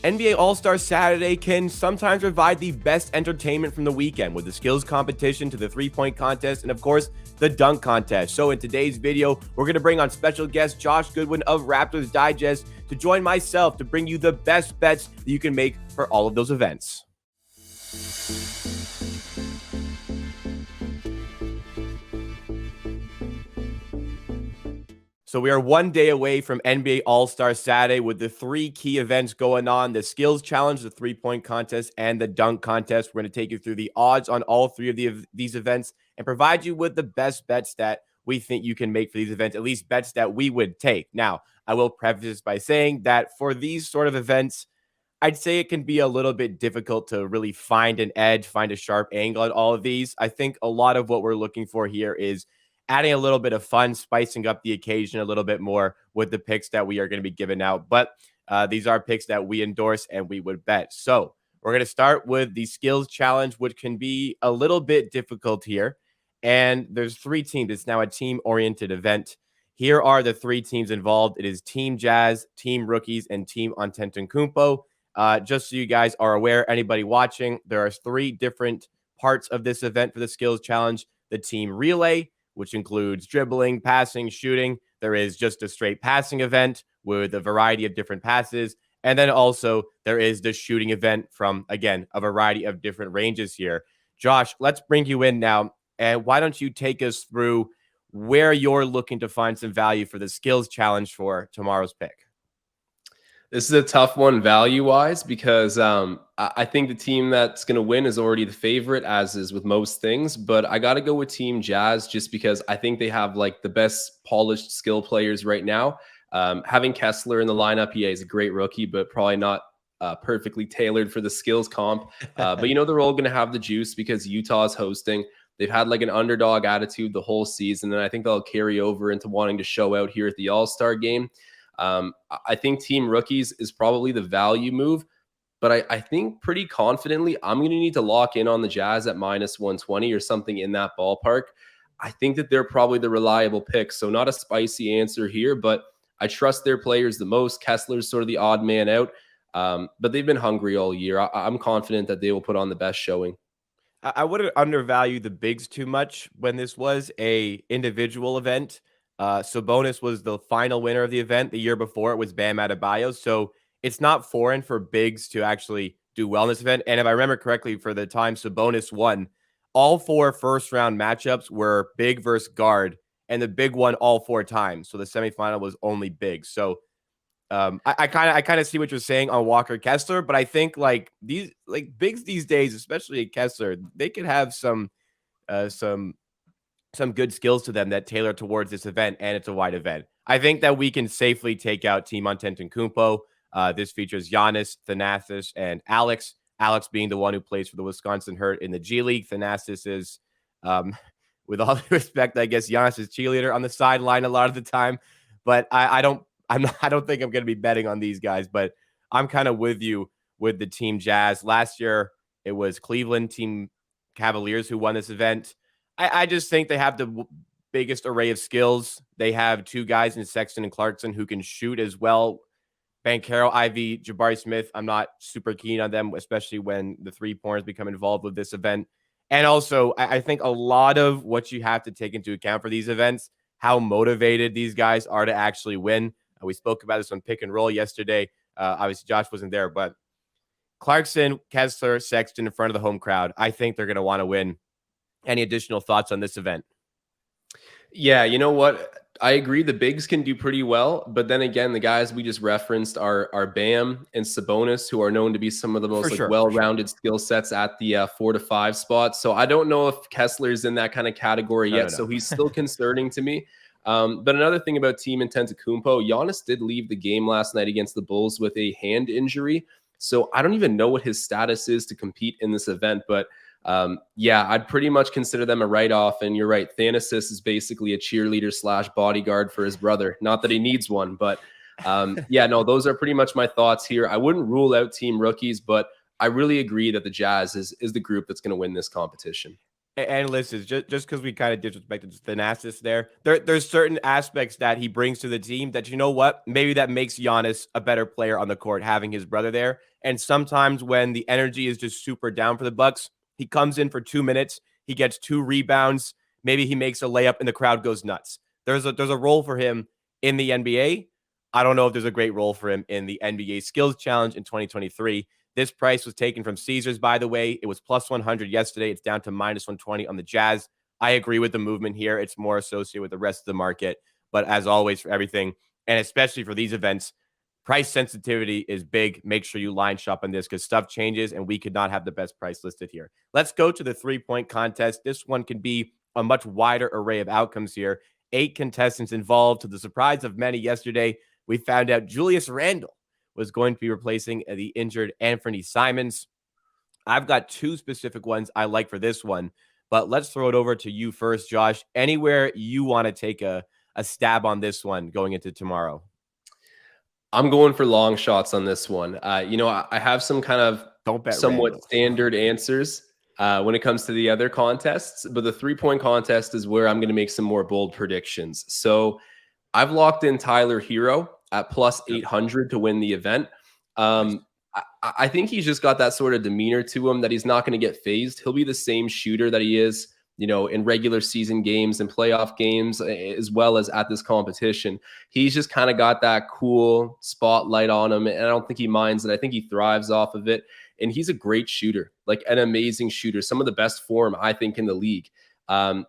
NBA All-Star Saturday can sometimes provide the best entertainment from the weekend, with the skills competition to the three-point contest and, of course, the dunk contest. So in today's video, we're going to bring on special guest Josh Goodwin of Raptors Digest to join myself to bring you the best bets that you can make for all of those events. So we are one day away from NBA All-Star Saturday with the three key events going on: the skills challenge, the three-point contest, and the dunk contest. We're going to take you through the odds on all three of these events and provide you with the best bets that we think you can make for these events, at least bets that we would take. Now, I will preface this by saying that for these sort of events, I'd say it can be a little bit difficult to really find an edge, find a sharp angle at all of these. I think a lot of what we're looking for here is adding a little bit of fun, spicing up the occasion a little bit more with the picks that we are going to be giving out. But these are picks that we endorse and we would bet. So we're going to start with the skills challenge, which can be a little bit difficult here. And there's three teams. It's now a team-oriented event. Here are the three teams involved. It is Team Jazz, Team Rookies, and Team Antetokounmpo. Just so you guys are aware, anybody watching, there are three different parts of this event for the skills challenge. The team relay, which includes dribbling, passing, shooting. There is just a straight passing event with a variety of different passes. And then also there is the shooting event from, again, a variety of different ranges here. Josh, let's bring you in now. And why don't you take us through where you're looking to find some value for the skills challenge for tomorrow's pick? This is a tough one value-wise because I think the team that's going to win is already the favorite, as is with most things. But I got to go with Team Jazz just because I think they have like the best polished skill players right now. Having Kessler in the lineup, yeah, he's a great rookie, but probably not perfectly tailored for the skills comp. But they're all going to have the juice because Utah is hosting. They've had like an underdog attitude the whole season, and I think they'll carry over into wanting to show out here at the All-Star game. I think Team Rookies is probably the value move, but I think pretty confidently I'm going to need to lock in on the Jazz at minus 120 or something in that ballpark. I think that they're probably the reliable pick. So not a spicy answer here, but I trust their players the most. Kessler's sort of the odd man out, but they've been hungry all year. I'm confident that they will put on the best showing. I wouldn't undervalue the bigs too much when this was a individual event. Sabonis was the final winner of the event. The year before, it was Bam Adebayo. So it's not foreign for bigs to actually do well in this event. And if I remember correctly, for the time Sabonis won, all four first-round matchups were big versus guard, and the big won all four times. So the semifinal was only big. So I kind of see what you're saying on Walker Kessler, but I think like these bigs these days, especially Kessler, they could have some good skills to them that tailor towards this event, and it's a wide event. I think that we can safely take out Team Antetokounmpo. This features Giannis, Thanasis, and Alex. Alex being the one who plays for the Wisconsin Hurt in the G League. Thanasis is, with all due respect, I guess Giannis' cheerleader on the sideline a lot of the time. But I don't think I'm going to be betting on these guys. But I'm kind of with you with the Team Jazz. Last year, it was Cleveland Team Cavaliers who won this event. I just think they have the biggest array of skills. They have two guys in Sexton and Clarkson who can shoot as well. Banchero, Ivy, Jabari Smith, I'm not super keen on them, especially when the three-pointers become involved with this event. And also, I think a lot of what you have to take into account for these events, how motivated these guys are to actually win. We spoke about this on Pick and Roll yesterday. Obviously, Josh wasn't there, but Clarkson, Kessler, Sexton in front of the home crowd, I think they're going to want to win. Any additional thoughts on this event? Yeah, you know what? I agree. The bigs can do pretty well, but then again, the guys we just referenced are Bam and Sabonis, who are known to be some of the most well-rounded skill sets at the 4 to 5 spot. So I don't know if Kessler's in that kind of category yet. So he's still concerning to me. But another thing about Team Antetokounmpo, Giannis did leave the game last night against the Bulls with a hand injury. So I don't even know what his status is to compete in this event, but yeah, I'd pretty much consider them a write-off. And you're right, Thanasis is basically a cheerleader / bodyguard for his brother. Not that he needs one, but yeah, no, those are pretty much my thoughts here. I wouldn't rule out Team Rookies, but I really agree that the Jazz is the group that's going to win this competition. And listen, just because we kind of disrespected Thanasis there's certain aspects that he brings to the team that, you know what, maybe that makes Giannis a better player on the court, having his brother there. And sometimes when the energy is just super down for the Bucks, he comes in for 2 minutes, he gets 2 rebounds, maybe he makes a layup, and the crowd goes nuts. There's a role for him in the NBA. I don't know if there's a great role for him in the NBA Skills Challenge in 2023. This price was taken from Caesars, by the way. It was plus 100 yesterday. It's down to minus 120 on the Jazz. I agree with the movement here. It's more associated with the rest of the market. But as always, for everything, and especially for these events, price sensitivity is big. Make sure you line shop on this because stuff changes and we could not have the best price listed here. Let's go to the 3-point contest. This one can be a much wider array of outcomes here. 8 contestants involved. To the surprise of many yesterday, we found out Julius Randle was going to be replacing the injured Anthony Simons. I've got 2 specific ones I like for this one, but let's throw it over to you first, Josh. Anywhere you want to take a stab on this one going into tomorrow? I'm going for long shots on this one. I have some kind of Don't bet somewhat Randall. standard answers when it comes to the other contests, but the 3-point contest is where I'm going to make some more bold predictions. So I've locked in Tyler Hero at plus 800 to win the event. I think he's just got that sort of demeanor to him that he's not going to get phased. He'll be the same shooter that he is, in regular season games and playoff games, as well as at this competition. He's just kind of got that cool spotlight on him, and I don't think he minds it. I think he thrives off of it, and he's a great shooter, like an amazing shooter, some of the best form, I think, in the league.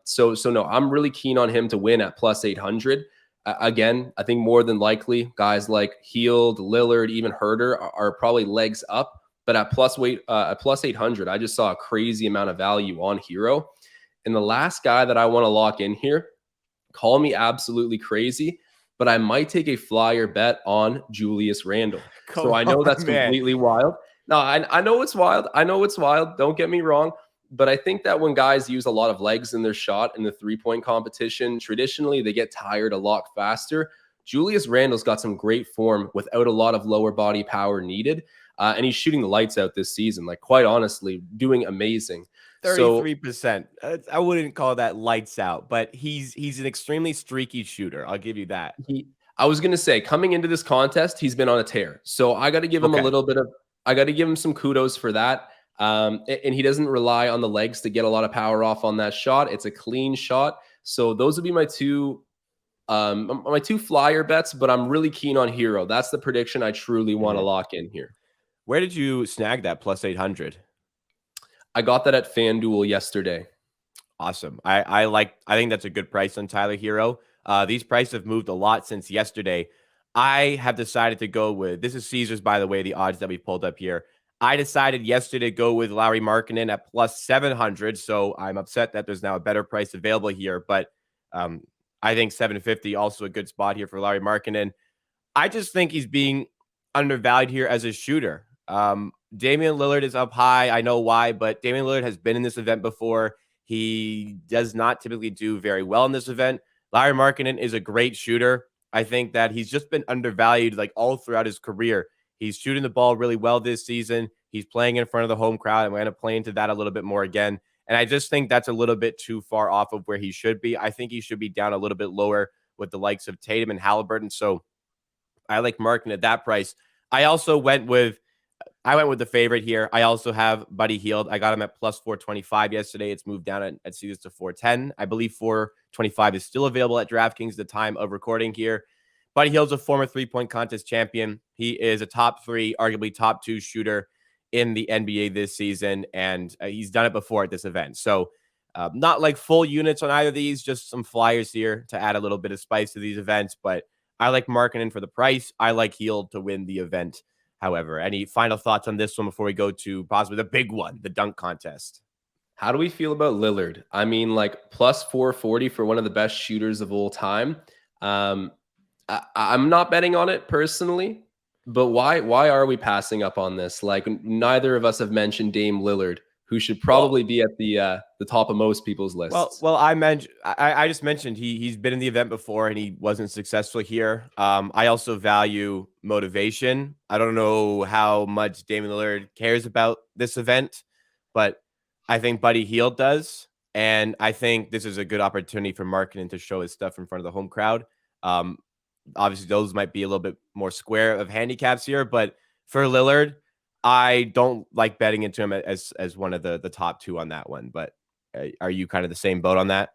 So no, I'm really keen on him to win at plus 800. Again, I think more than likely guys like Hield, Lillard, even Herter are probably legs up. But at plus 800, I just saw a crazy amount of value on Hero. And the last guy that I want to lock in here, call me absolutely crazy, but I might take a flyer bet on Julius Randle. So I know that's completely wild. No, I know it's wild. I know it's wild. Don't get me wrong. But I think that when guys use a lot of legs in their shot in the 3-point competition, traditionally they get tired a lot faster. Julius Randle's got some great form without a lot of lower body power needed. And he's shooting the lights out this season, like quite honestly, doing amazing. 33%. I wouldn't call that lights out, but he's an extremely streaky shooter. I'll give you that. I was going to say, coming into this contest, he's been on a tear. So I got to give him I got to give him some kudos for that. And he doesn't rely on the legs to get a lot of power off on that shot. It's a clean shot. So those would be my two flyer bets, but I'm really keen on Hero. That's the prediction I truly want to lock in here. Where did you snag that plus 800? I got that at FanDuel yesterday. Awesome. I think that's a good price on Tyler Hero. These prices have moved a lot since yesterday. I have decided to go with, this is Caesars, by the way, the odds that we pulled up here. I decided yesterday to go with Lauri Markkanen at plus 700. So I'm upset that there's now a better price available here, but I think 750 also a good spot here for Lauri Markkanen. I just think he's being undervalued here as a shooter. Damian Lillard is up high. I know why, but Damian Lillard has been in this event before. He does not typically do very well in this event. Lauri Markkanen is a great shooter. I think that he's just been undervalued like all throughout his career. He's shooting the ball really well this season. He's playing in front of the home crowd, and we're going to play into that a little bit more again. And I just think that's a little bit too far off of where he should be. I think he should be down a little bit lower with the likes of Tatum and Halliburton. So I like Markkanen at that price. I went with the favorite here. I also have Buddy Hield. I got him at plus 425 yesterday. It's moved down at Caesars to 410. I believe 425 is still available at DraftKings at the time of recording here. Buddy Hield's a former 3-point contest champion. He is a top 3, arguably top 2 shooter in the NBA this season, and he's done it before at this event. So not like full units on either of these, just some flyers here to add a little bit of spice to these events. But I like Markkanen for the price. I like Hield to win the event. However, any final thoughts on this one before we go to possibly the big one, the dunk contest? How do we feel about Lillard? I mean, like plus 440 for one of the best shooters of all time. I'm not betting on it personally, but why are we passing up on this? Like neither of us have mentioned Dame Lillard, who should probably be at the top of most people's lists. Well, I just mentioned he's been in the event before and he wasn't successful here. I also value motivation. I don't know how much Damian Lillard cares about this event, but I think Buddy Hield does. And I think this is a good opportunity for marketing to show his stuff in front of the home crowd. Um, Obviously, those might be a little bit more square of handicaps here, but for Lillard, I don't like betting into him as one of the top two on that one. But are you kind of the same boat on that?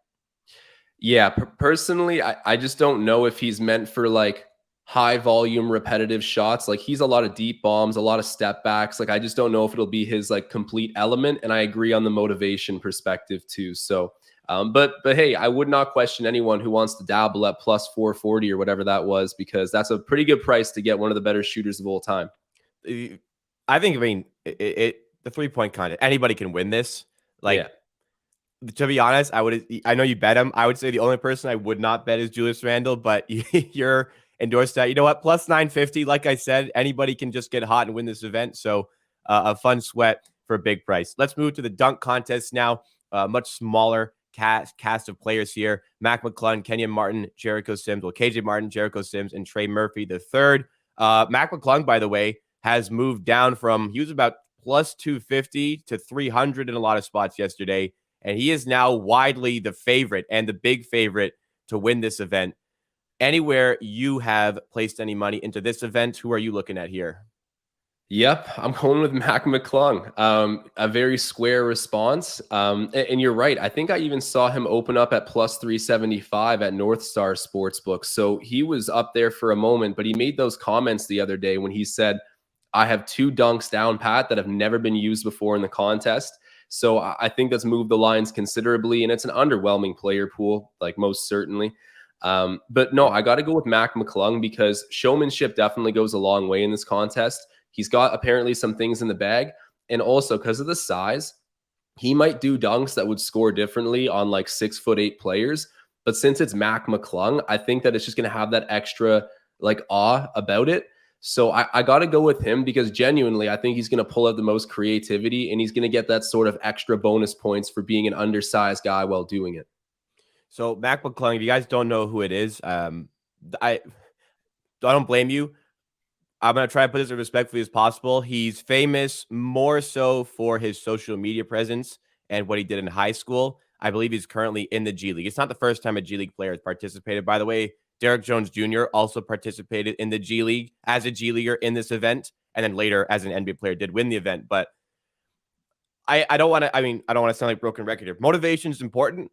Yeah, personally, I just don't know if he's meant for like high volume repetitive shots. Like he's a lot of deep bombs, a lot of step backs. Like I just don't know if it'll be his like complete element. And I agree on the motivation perspective too. So but hey, I would not question anyone who wants to dabble at plus 440 or whatever that was, because that's a pretty good price to get one of the better shooters of all time. I think, I mean, the 3-point contest, anybody can win this. Yeah. Like, to be honest, I know you bet him. I would say the only person I would not bet is Julius Randle, but you're endorsed that. You know what? Plus 950, like I said, anybody can just get hot and win this event. So a fun sweat for a big price. Let's move to the dunk contest now. Much smaller cast of players here. McClung, Kenyon Martin, Jericho Sims, KJ Martin, Jericho Sims, and Trey Murphy the third. McClung, by the way, has moved down from, he was about plus 250 to 300 in a lot of spots yesterday. And he is now widely the favorite and the big favorite to win this event. Anywhere you have placed any money into this event, who are you looking at here? Yep, I'm going with McClung. A very square response. And you're right. I think I even saw him open up at plus 375 at North Star Sportsbook. So he was up there for a moment, but he made those comments the other day when he said, I have 2 dunks down pat that have never been used before in the contest. So I think that's moved the lines considerably, and it's an underwhelming player pool, like most certainly. But no, I got to go with McClung because showmanship definitely goes a long way in this contest. He's got apparently some things in the bag. And also because of the size, he might do dunks that would score differently on like 6'8" players. But since it's McClung, I think that it's just going to have that extra like awe about it. So I got to go with him because genuinely, I think he's going to pull out the most creativity and he's going to get that sort of extra bonus points for being an undersized guy while doing it. So McClung, if you guys don't know who it is, I don't blame you. I'm going to try to put this as respectfully as possible. He's famous more so for his social media presence and what he did in high school. I believe he's currently in the G League. It's not the first time a G League player has participated. By the way, Derek Jones Jr. also participated in the G League as a G Leaguer in this event, and then later as an NBA player did win the event. But I don't want to, I don't want to sound like broken record here. Motivation is important.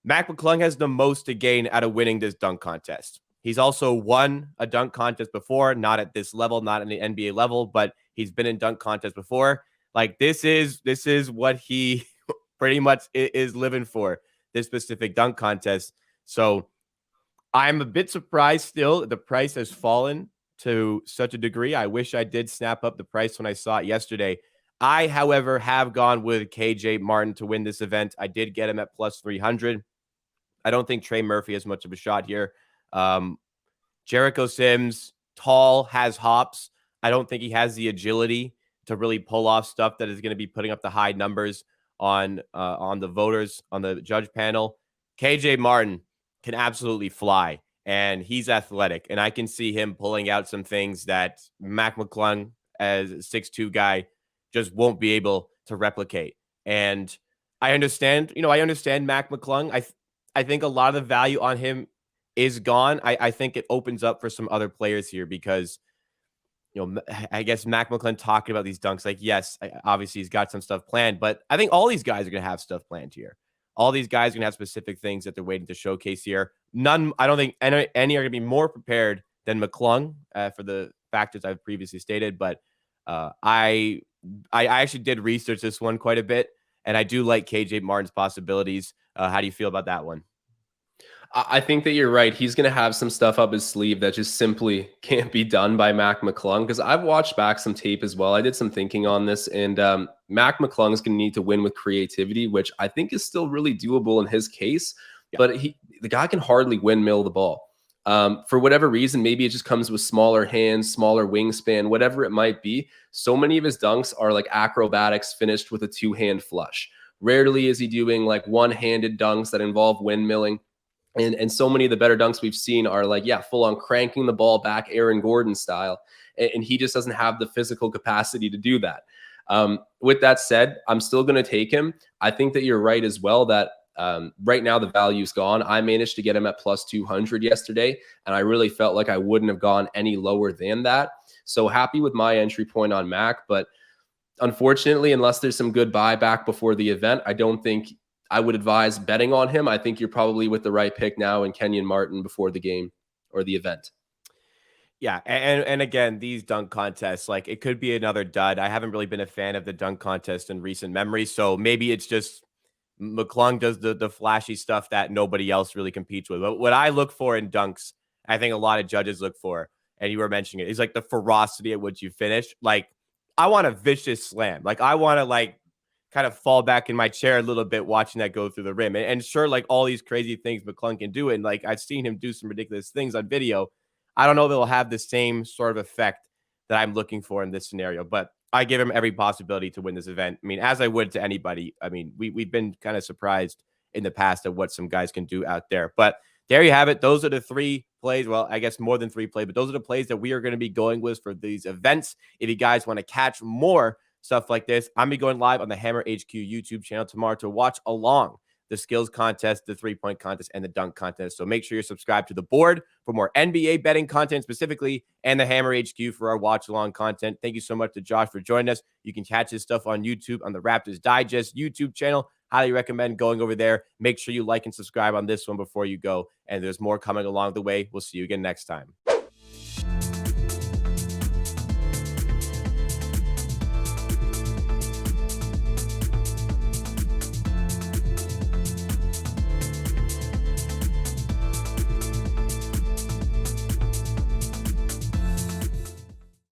McClung has the most to gain out of winning this dunk contest. He's also won a dunk contest before, not at this level, not in the NBA level, but he's been in dunk contests before. Like this is what he pretty much is living for, this specific dunk contest. So I'm a bit surprised still the price has fallen to such a degree. I wish I did snap up the price when I saw it yesterday. I, however, have gone with KJ Martin to win this event. I did get him at plus 300. I don't think Trey Murphy has much of a shot here. Jericho Sims, tall, has hops. I don't think he has the agility to really pull off stuff that is going to be putting up the high numbers on the voters, on the judge panel. KJ Martin can absolutely fly, and he's athletic, and I can see him pulling out some things that McClung, as a 6'2" guy, just won't be able to replicate. And I understand McClung. I think a lot of the value on him is gone. I think it opens up for some other players here because, I guess McClung talking about these dunks, like, yes, obviously he's got some stuff planned, but I think all these guys are going to have stuff planned here. All these guys are going to have specific things that they're waiting to showcase here. I don't think any are going to be more prepared than McClung for the factors I've previously stated, but I actually did research this one quite a bit, and I do like KJ Martin's possibilities. How do you feel about that one? I think that you're right. He's going to have some stuff up his sleeve that just simply can't be done by McClung, because I've watched back some tape as well. I did some thinking on this, and McClung is going to need to win with creativity, which I think is still really doable in his case. Yeah. But the guy can hardly windmill the ball. For whatever reason, maybe it just comes with smaller hands, smaller wingspan, whatever it might be. So many of his dunks are like acrobatics finished with a 2-hand flush. Rarely is he doing like one-handed dunks that involve windmilling. And so many of the better dunks we've seen are like, yeah, full on cranking the ball back, Aaron Gordon style. And he just doesn't have the physical capacity to do that. With that said, I'm still going to take him. I think that you're right as well that Right now, the value's gone. I managed to get him at plus 200 yesterday, and I really felt like I wouldn't have gone any lower than that. So happy with my entry point on Mac, but unfortunately, unless there's some good buyback before the event, I don't think I would advise betting on him. I think you're probably with the right pick now in Kenyon Martin before the game or the event. Yeah, and again, these dunk contests, like it could be another dud. I haven't really been a fan of the dunk contest in recent memory, so maybe it's just McClung does the flashy stuff that nobody else really competes with. But what I look for in dunks, I think a lot of judges look for, and you were mentioning it, is like the ferocity at which you finish. Like I want a vicious slam. Like I want to like kind of fall back in my chair a little bit watching that go through the rim. And sure, like all these crazy things McClung can do, and like I've seen him do some ridiculous things on video. I don't know if it'll have the same sort of effect that I'm looking for in this scenario, but I give him every possibility to win this event. I mean, as I would to anybody. I mean, we've been kind of surprised in the past of what some guys can do out there. But there you have it. Those are the three plays. Well, I guess more than three plays, but those are the plays that we are going to be going with for these events. If you guys want to catch more stuff like this, I'm going to be going live on the Hammer HQ YouTube channel tomorrow to watch along the skills contest, the 3-point contest, and the dunk contest. So make sure you're subscribed to the board for more NBA betting content specifically, and the Hammer HQ for our watch along content. Thank you so much to Josh for joining us. You can catch his stuff on YouTube on the Raptors Digest YouTube channel. Highly recommend going over there. Make sure you like and subscribe on this one before you go. And there's more coming along the way. We'll see you again next time.